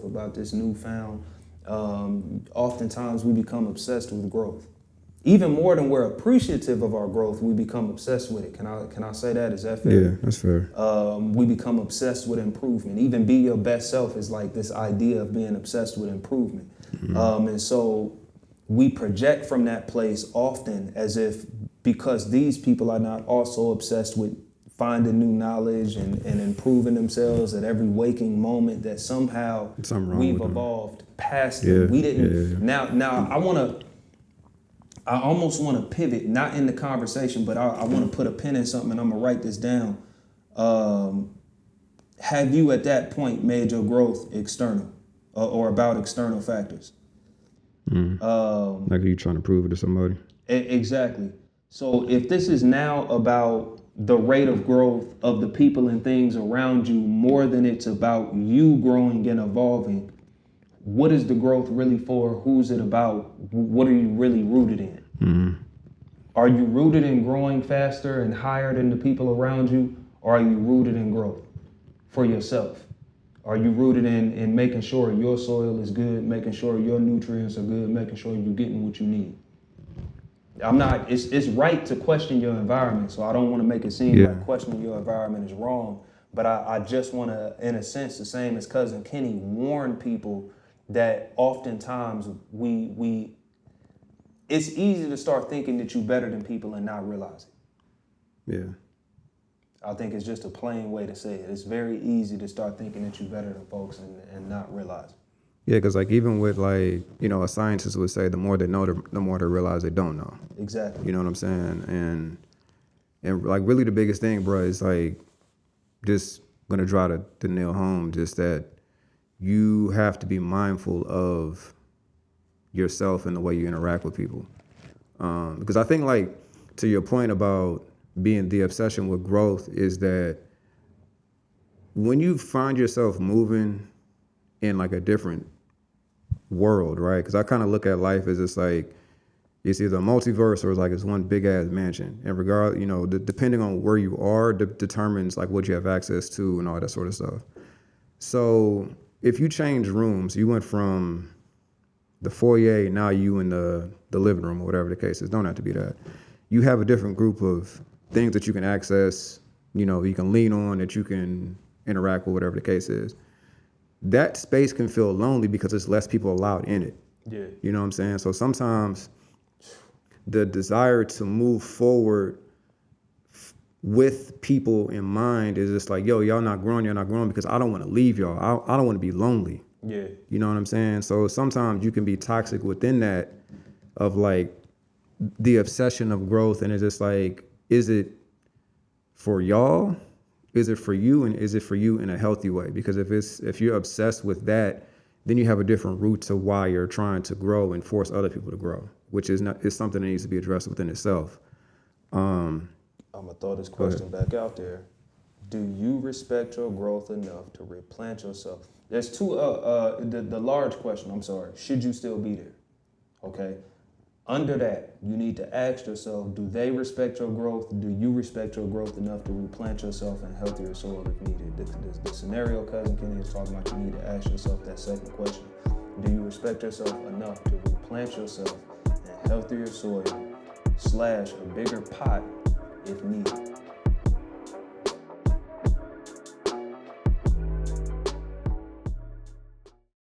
about this newfound. Oftentimes we become obsessed with growth. Even more than we're appreciative of our growth, we become obsessed with it. Can I say that? Is that fair? Yeah, that's fair. We become obsessed with improvement. Even be your best self is like this idea of being obsessed with improvement. And so we project from that place often as if because these people are not also obsessed with finding new knowledge and improving themselves at every waking moment, that somehow we've evolved past them. We didn't. Now I almost want to pivot, not in the conversation, but I want to put a pin in something, and I'm gonna write this down. Have you at that point made your growth external or about external factors? Like, are you trying to prove it to somebody? Exactly. So if this is now about the rate of growth of the people and things around you more than it's about you growing and evolving, what is the growth really for? Who's it about? What are you really rooted in? Are you rooted in growing faster and higher than the people around you? Or are you rooted in growth for yourself? Are you rooted in making sure your soil is good, making sure your nutrients are good, making sure you're getting what you need? It's right to question your environment, so I don't want to make it seem like questioning your environment is wrong, but I just want to, in a sense, the same as Cousin Kenny, warn people that oftentimes it's easy to start thinking that you're better than people and not realize it. Yeah. I think it's just a plain way to say it. It's very easy to start thinking that you're better than folks and not realize it. Yeah, because like even with like, a scientist would say the more they know, the more they realize they don't know. Exactly. You know what I'm saying? And like really the biggest thing, bro, is like just gonna try to nail home just that you have to be mindful of yourself and the way you interact with people. Because I think like to your point about being the obsession with growth is that when you find yourself moving in like a different world, right? Because I kind of look at life as it's like it's either a multiverse or it's like it's one big ass mansion. And depending on where you are, determines like what you have access to and all that sort of stuff. So if you change rooms, you went from the foyer, now you in the living room or whatever the case is. Don't have to be that. You have a different group of things that you can access. You can lean on, that you can interact with, whatever the case is. That space can feel lonely because there's less people allowed in it. Yeah. You know what I'm saying? So sometimes the desire to move forward with people in mind is just like, yo, y'all not growing because I don't want to leave y'all. I don't want to be lonely. Yeah. You know what I'm saying? So sometimes you can be toxic within that of like the obsession of growth, and it's just like, is it for y'all? Is it for you, and is it for you in a healthy way? Because if you're obsessed with that, then you have a different route to why you're trying to grow and force other people to grow, which is something that needs to be addressed within itself. I'm gonna throw this question back out there. Do you respect your growth enough to replant yourself? There's two. The large question. I'm sorry. Should you still be there? Okay. Under that, you need to ask yourself, do they respect your growth? Do you respect your growth enough to replant yourself in healthier soil if needed? The scenario Cousin Kenny is talking about, you need to ask yourself that second question. Do you respect yourself enough to replant yourself in healthier soil / a bigger pot if needed?